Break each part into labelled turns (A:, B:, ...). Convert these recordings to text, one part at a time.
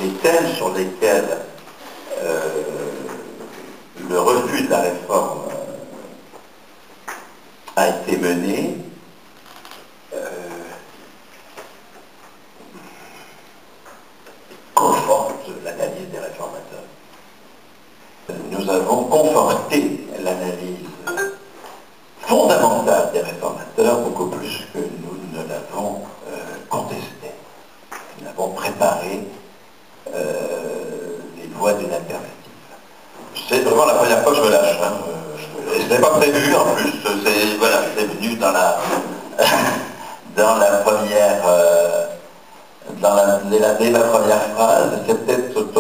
A: les thèmes sur lesquels le refus de la réforme a été mené, conforte l'analyse des réformateurs. Nous avons conforté l'analyse fondamentale des réformateurs beaucoup plus que nous ne l'avons contestée. Nous avons préparé les voies d'une alternative. C'est vraiment la première fois que je me lâche. Hein. Je ne l'ai pas prévu en plus. Voilà, c'est venu dans la première, dès ma première phrase. C'est peut-être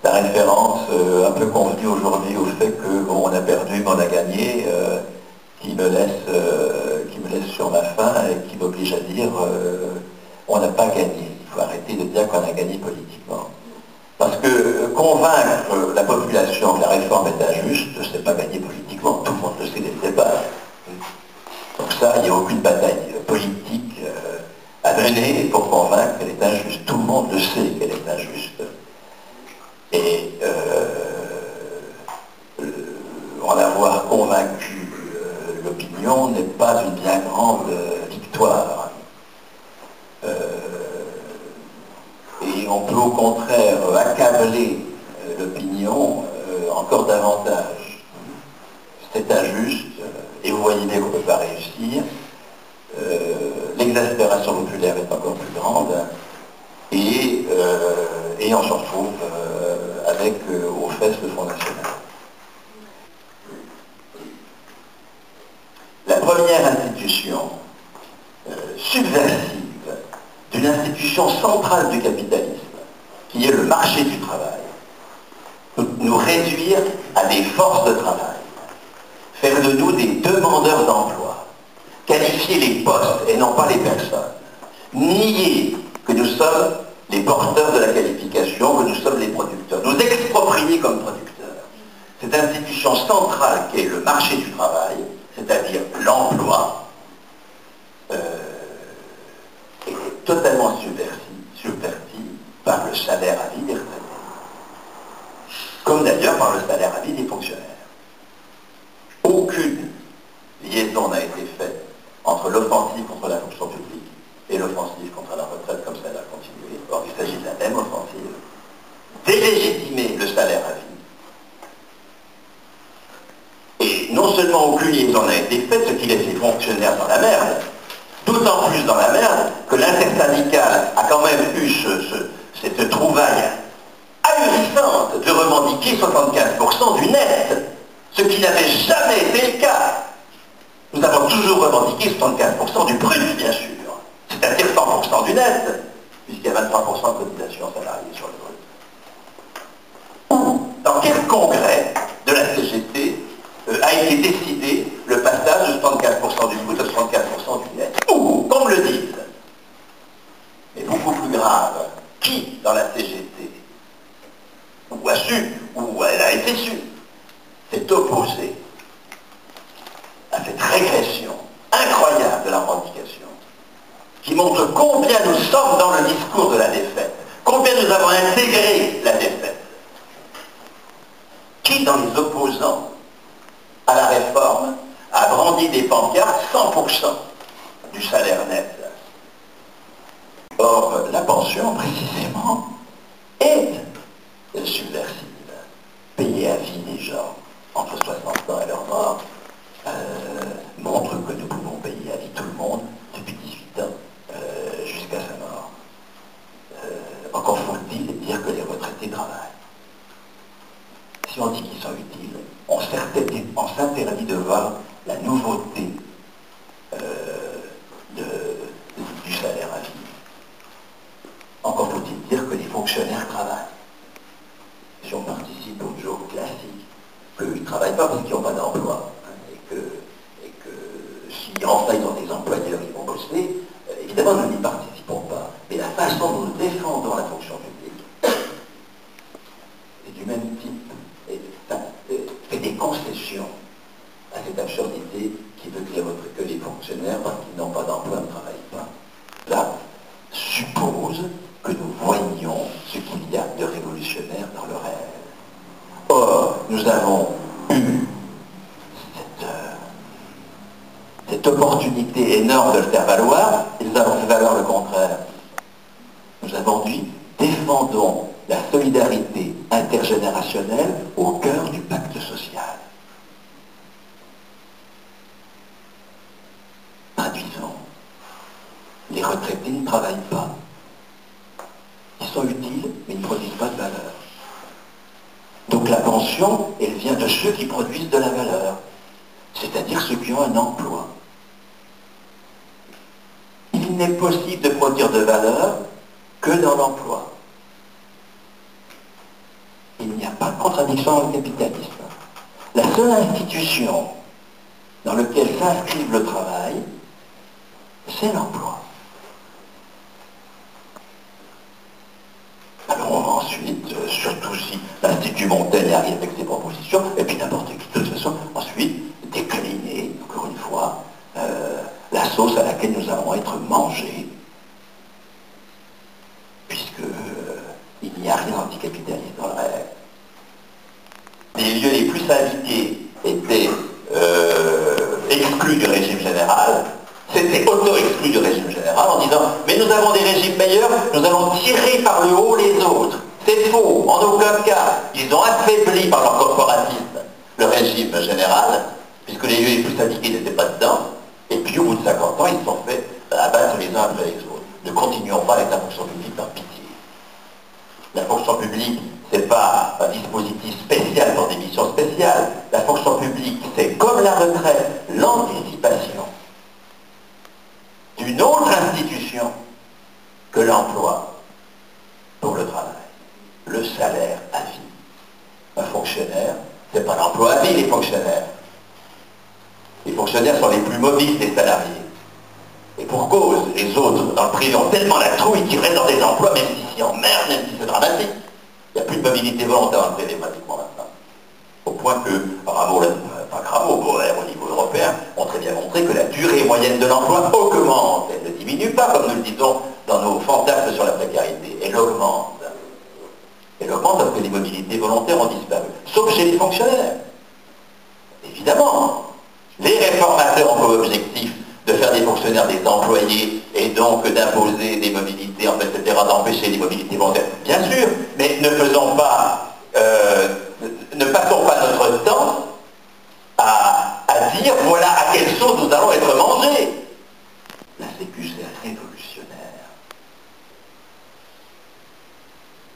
A: ta référence un peu convenue aujourd'hui au fait qu'on a perdu mais on a gagné, qui me laisse sur ma faim et qui m'oblige à dire on n'a pas gagné. Il faut arrêter de dire qu'on a gagné politiquement. Parce que convaincre la population que la réforme est injuste, c'est pas gagner politiquement, tout le monde le sait dès le départ. Donc ça, il n'y a aucune bataille politique à mener pour convaincre qu'elle est injuste. Tout le monde le sait qu'elle est injuste. Et en avoir convaincu l'opinion n'est pas une bien grande victoire. Et on peut au contraire accabler l'opinion encore davantage. C'est injuste, et vous voyez bien qu'on ne peut pas réussir. L'exaspération populaire est encore plus grande, et on se retrouve avec aux fesses le Front National. La première institution subversive d'une institution centrale du capitalisme, qui est le marché du travail, nous réduire à des forces de travail, faire de nous des demandeurs d'emploi, qualifier les postes et non pas les personnes, nier que nous sommes les porteurs de la qualification, que nous sommes les producteurs, nous exproprier comme producteurs. Cette institution centrale qu'est le marché du travail, c'est-à-dire l'emploi, est totalement subvertie par le salaire à vie des retraités, comme d'ailleurs par le salaire à vie des fonctionnaires. Aucune liaison n'a été faite entre l'offensive contre la fonction publique et l'offensive contre la retraite, comme ça a continué. Or, il s'agit de la même offensive. Délégitimer le salaire à vie. Et non seulement aucune liaison n'a été faite, ce qui laisse les fonctionnaires dans la merde, d'autant plus dans la merde que l'intersyndicale a quand même eu cette trouvaille ahurissante de revendiquer 75% du net, ce qui n'avait jamais été le cas. Nous avons toujours revendiqué 75% du brut, bien sûr, c'est-à-dire 100% du net, puisqu'il y a 23% de cotisation salariée sur le brut. Dans quel congrès de la CGT a été décidé le passage de 75% du brut à 64% du net? Ou, qu'on me le dise, mais beaucoup plus grave, qui dans la CGT, ou a su, ou elle a été su, s'est opposé à cette régression incroyable de la revendication, qui montre combien nous sommes dans le discours de la défaite, combien nous avons intégré la défaite. Qui dans les opposants à la réforme a brandi des pancartes 100% du salaire net? Or, la pension, précisément, est subversive. Payer à vie des gens entre 60 ans et leur mort montre que nous pouvons payer à vie tout le monde depuis 18 ans jusqu'à sa mort. Encore faut-il dire que les retraités travaillent. Si on dit qu'ils sont utiles, on s'interdit de voir la nouveauté du salaire à vie. Encore faut-il dire que les fonctionnaires travaillent. Si on participe au jour classique, qu'ils ne travaillent pas parce qu'ils n'ont pas d'emploi, hein, et que si enfin ils ont des employeurs, ils vont bosser, évidemment nous n'y participons pas. Mais la façon dont nous défendons la fonction publique est du même type, et fait des concessions à cette absurdité qui veut que les fonctionnaires, parce qu'ils n'ont pas d'emploi, ne travaillent pas. Là, suppose que nous voyons ce qu'il y a nous avons eu cette opportunité énorme de le faire valoir, et nous avons fait valoir le contraire. Nous avons dit, défendons la solidarité intergénérationnelle au cœur du pacte social. Traduisons. Les retraités ne travaillent pas. Ils sont utiles, mais ils ne produisent pas de valeur. Donc la pension, elle vient de ceux qui produisent de la valeur, c'est-à-dire ceux qui ont un emploi. Il n'est possible de produire de valeur que dans l'emploi. Il n'y a pas de contradiction dans le capitalisme. La seule institution dans laquelle s'inscrit le travail, c'est l'emploi. Alors on va ensuite, surtout si l'Institut Montaigne arrive avec ses propositions, et puis n'importe qui de toute façon, ensuite décliner, encore une fois, la sauce à laquelle nous allons être mangés, puisque il n'y a rien d'anticapitaliste dans le rêve. Les lieux les plus syndiqués étaient exclus du régime général, c'était auto-exclu du régime général en disant « mais nous avons des régimes meilleurs, nous allons tirer par le haut les autres ». C'est faux, en aucun cas. Ils ont affaibli par leur corporatisme le régime général, puisque les lieux les plus syndiqués n'étaient pas dedans, et puis au bout de 50 ans, ils se sont fait abattre les uns après les autres. Ne continuons pas avec la fonction publique par pitié. La fonction publique, ce n'est pas un dispositif spécial pour des missions spéciales. La fonction publique, c'est comme la retraite, l'anticipation d'une autre institution que l'emploi pour le travail, le salaire à vie. Un fonctionnaire, ce n'est pas l'emploi à vie, les fonctionnaires. Les fonctionnaires sont les plus mobiles des salariés. Et pour cause, les autres, dans le privé, ont tellement la trouille qu'ils restent dans des emplois, même si c'est emmerde, même si c'est dramatique. Il n'y a plus de mobilité volontaire dans le privé, pratiquement maintenant. Au point que Rameau, Boer, au niveau européen, ont très bien montré que la durée moyenne de l'emploi augmente. Elle ne diminue pas, comme nous le disons dans nos fantasmes sur la précarité. Elle augmente. Elle augmente parce que les mobilités volontaires ont disparu. Sauf chez les fonctionnaires. Évidemment, les réformateurs ont comme objectif de faire des fonctionnaires des employés et donc d'imposer des mobilités, etc., d'empêcher les mobilités volontaires. Bien sûr, mais ne passons pas notre temps à dire voilà à quelle sauce nous allons être mangés. La Sécu, c'est révolutionnaire.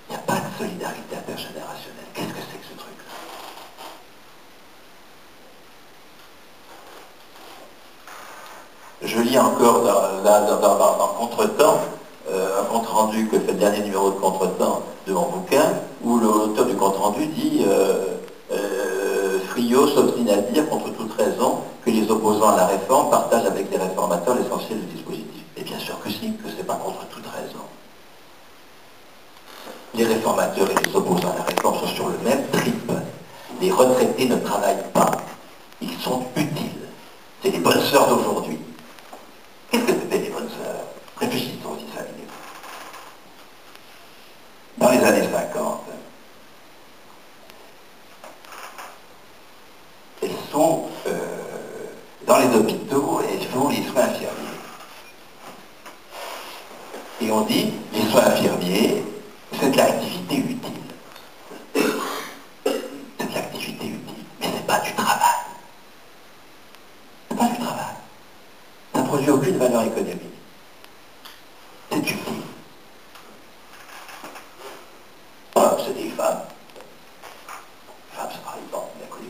A: Il n'y a pas de solidarité intergénérationnelle. Qu'est-ce que c'est que ce truc-là? Je lis encore dans Contretemps, un compte-rendu que fait le dernier numéro de Contretemps de mon bouquin, où l'auteur du compte-rendu dit Friot s'obstine à dire, contre toute raison, que les opposants à la réforme partagent avec les réformateurs l'essentiel du dispositif. Et bien sûr que si, que ce n'est pas contre toute raison. Les réformateurs et les opposants à la réforme sont sur le même trip. Les retraités ne travaillent pas. Ils sont utiles. C'est les bonnes sœurs d'aujourd'hui. Qu'est-ce que c'était les bonnes sœurs? Réfléchissons aussi 5 minutes. Dans les années 50, elles sont dans les hôpitaux et elles font les soins infirmiers. Et on dit, les soins infirmiers, c'est de l'activité utile. C'est de l'activité utile, mais c'est pas du travail. C'est pas du travail. Ça ne produit aucune valeur économique. C'est utile. Ah, c'est des femmes. Les femmes, c'est par exemple, bien connu.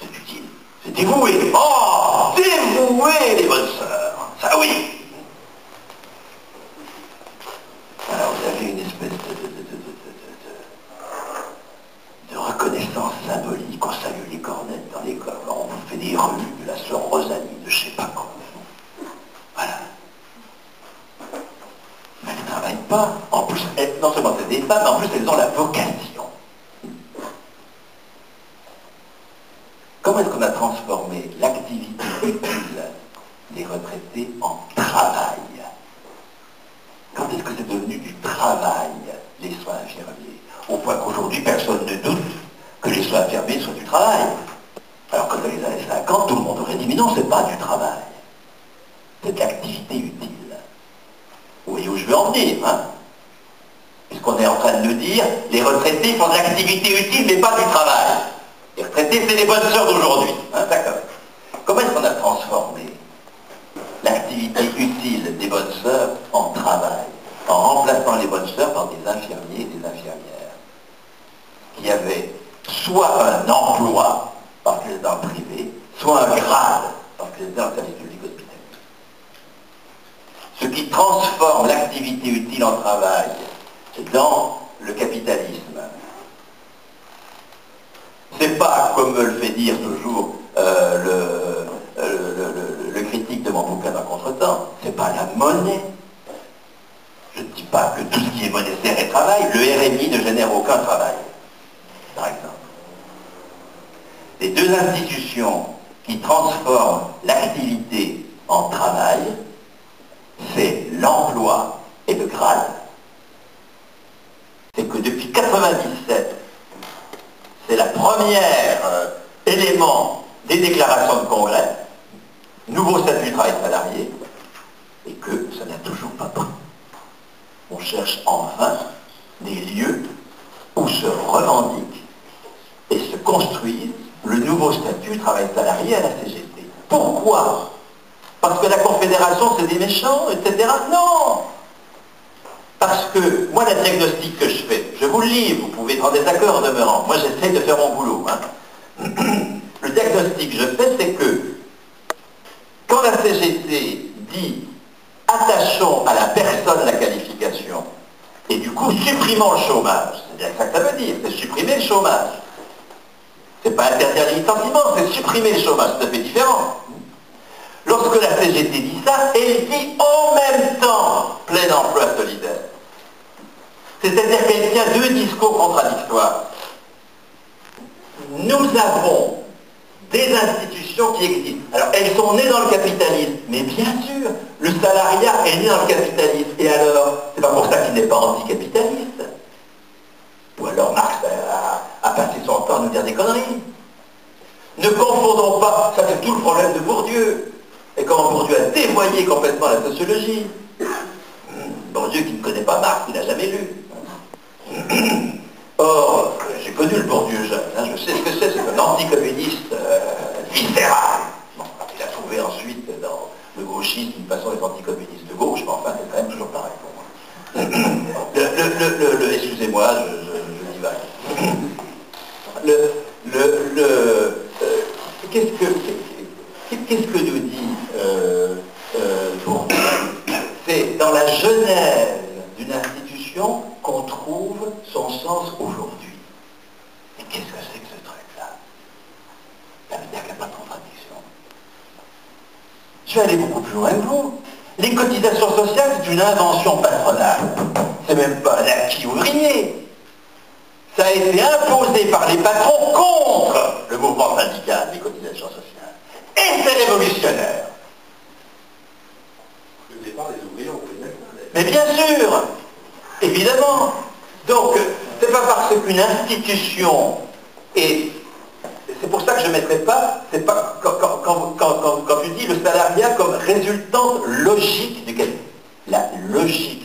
A: C'est utile. C'est dévoué. Oh, dévoué, les bonnes sœurs. Ça oui. Alors vous avez une espèce de reconnaissance symbolique. On salue les cornettes dans l'école. On vous fait des rues de la sœur Rosalie, de je sais pas quoi. Voilà. Mais elles ne travaillent pas. En plus, non seulement c'est des femmes, mais en plus elles ont la vocation. Comment est-ce qu'on a transformé l'activité utile des retraités en travail? Quand est-ce que c'est devenu du travail, les soins infirmiers? Au point qu'aujourd'hui, personne ne doute que les soins infirmiers soient du travail. Alors que dans les années 50, tout le monde aurait dit, mais non, c'est pas du travail. C'est de l'activité utile. Vous voyez où je veux en venir, hein? Puisqu'on est en train de nous dire, les retraités font de l'activité utile, mais pas du travail. Les retraités, c'est les bonnes sœurs d'aujourd'hui. Hein, d'accord. Comment est-ce qu'on a transformé l'activité utile des bonnes sœurs en travail, en remplaçant les bonnes sœurs par des infirmiers et des infirmières qui avaient soit un emploi, parce qu'ils étaient dans le privé, soit un grade, parce qu'ils étaient dans le service public hospitalier. Ce qui transforme l'activité utile en travail dans le capitalisme, c'est pas, comme me le fait dire toujours le critique de mon bouquin d'un contretemps, c'est pas la monnaie. Je ne dis pas que tout ce qui est monétaire est travail, le RMI ne génère aucun travail, par exemple. Les deux institutions qui transforment l'activité en travail, c'est l'emploi et le grade. C'est que depuis 1997, c'est la première élément des déclarations de congrès, nouveau statut du travail salarié, et que ça n'a toujours pas pris. On cherche enfin des lieux où se revendique et se construise le nouveau statut du travail salarié à la CGT. Pourquoi? Parce que la Confédération c'est des méchants, etc. Non! Parce que, moi, le diagnostic que je fais, je vous le lis, vous pouvez être en désaccord en demeurant. Moi, j'essaie de faire mon boulot. Hein. Le diagnostic que je fais, c'est que quand la CGT dit attachons à la personne la qualification et du coup supprimons le chômage, c'est bien ça que ça veut dire, c'est supprimer le chômage. C'est pas interdire les licenciements, c'est supprimer le chômage, c'est tout à fait différent. Lorsque la CGT dit ça, elle dit en même temps plein emploi solidaire. C'est-à-dire qu'elle tient deux discours contradictoires. Nous avons des institutions qui existent. Alors, elles sont nées dans le capitalisme, mais bien sûr, le salariat est né dans le capitalisme. Et alors, c'est pas pour ça qu'il n'est pas anticapitaliste. Ou alors Marx a passé son temps à nous dire des conneries. Ne confondons pas, ça c'est tout le problème de Bourdieu. Et comment Bourdieu a dévoyé complètement la sociologie. Bourdieu qui ne connaît pas Marx, qui n'a jamais lu. Or, j'ai connu le Bourdieu jeune, hein, je sais ce que c'est un anticommuniste viscéral. Bon, il a trouvé ensuite dans le gauchisme une façon d'être anticommuniste de gauche, mais enfin c'est quand même toujours pareil pour moi. Excusez-moi, je divague. Qu'est-ce que nous dit Bourdieu? C'est dans la genèse d'une institution qu'on trouve son sens aujourd'hui. Et qu'est-ce que c'est que ce truc-là? Ça veut dire qu'il n'y a pas de contradiction. Je vais aller beaucoup plus loin que vous. Les cotisations sociales, c'est une invention patronale. C'est même pas un acquis ouvrier. Ça a été imposé par les patrons contre le mouvement syndical des cotisations sociales. Et c'est révolutionnaire.
B: Le départ des ouvriers ont fait même.
A: Mais bien sûr, évidemment. Donc, c'est pas parce qu'une institution est... C'est pour ça que je ne mettrai pas, c'est pas quand tu dis le salariat comme résultante logique du capital. La logique